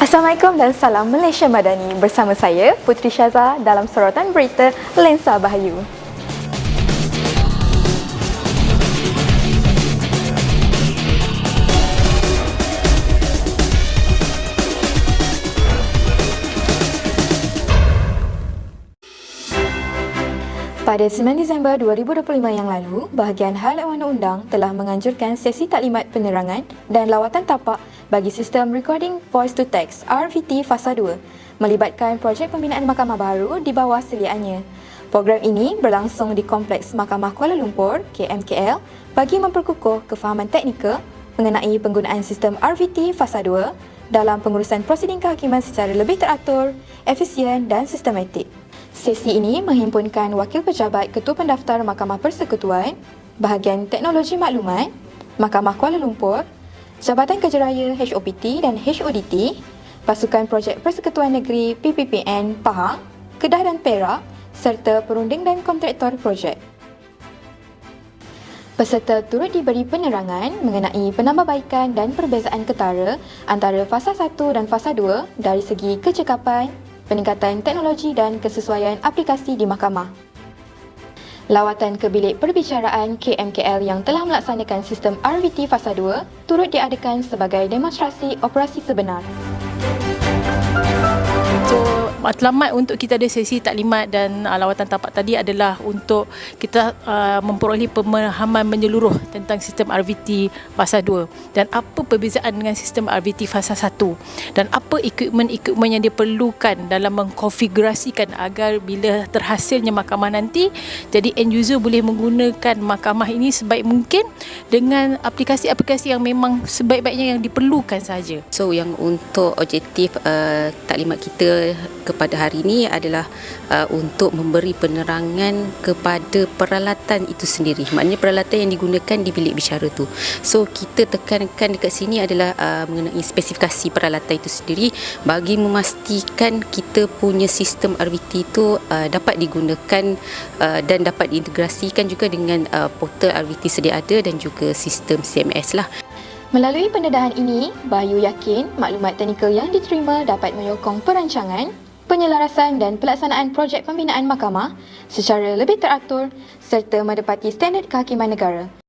Assalamualaikum dan salam Malaysia Madani. Bersama saya Putri Syaza dalam sorotan berita Lensa Bahayu. Pada 9 Disember 2025 yang lalu, bahagian hal undang-undang telah menganjurkan sesi taklimat penerangan dan lawatan tapak bagi sistem Recording Voice to Text RVT Fasa 2 melibatkan projek pembinaan mahkamah baru di bawah seliannya. Program ini berlangsung di Kompleks Mahkamah Kuala Lumpur, KMKL, bagi memperkukuh kefahaman teknikal mengenai penggunaan sistem RVT Fasa 2 dalam pengurusan prosiding kehakiman secara lebih teratur, efisien dan sistematik. Sesi ini menghimpunkan Wakil Pejabat Ketua Pendaftar Mahkamah Persekutuan, Bahagian Teknologi Maklumat, Mahkamah Kuala Lumpur, Jabatan Kejeraya HOPT dan HODT, Pasukan Projek Persekutuan Negeri PPPN Pahang, Kedah dan Perak, serta perunding dan kontraktor projek. Peserta turut diberi penerangan mengenai penambahbaikan dan perbezaan ketara antara Fasa 1 dan Fasa 2 dari segi kecekapan, peningkatan teknologi dan kesesuaian aplikasi di mahkamah. Lawatan ke bilik perbicaraan KMKL yang telah melaksanakan sistem RVT Fasa 2 turut diadakan sebagai demonstrasi operasi sebenar. So, matlamat untuk kita ada sesi taklimat dan lawatan tapak tadi adalah untuk kita memperoleh pemahaman menyeluruh tentang sistem RVT Fasa 2 dan apa perbezaan dengan sistem RVT Fasa 1 dan apa equipment yang diperlukan dalam mengkonfigurasikan agar bila terhasilnya mahkamah nanti, jadi end user boleh menggunakan mahkamah ini sebaik mungkin dengan aplikasi-aplikasi yang memang sebaik-baiknya yang diperlukan saja. So yang untuk objektif taklimat kita kepada hari ini adalah untuk memberi penerangan kepada peralatan itu sendiri. Maknanya peralatan yang digunakan di bilik bicara tu. So kita tekankan dekat sini adalah mengenai spesifikasi peralatan itu sendiri bagi memastikan kita punya sistem RVT itu dapat digunakan dan dapat diintegrasikan juga dengan portal RVT sedia ada dan juga sistem CMS lah. Melalui pendedahan ini, Bahayu yakin maklumat teknikal yang diterima dapat menyokong perancangan, penyelarasan dan pelaksanaan projek pembinaan mahkamah secara lebih teratur serta menepati standard kehakiman negara.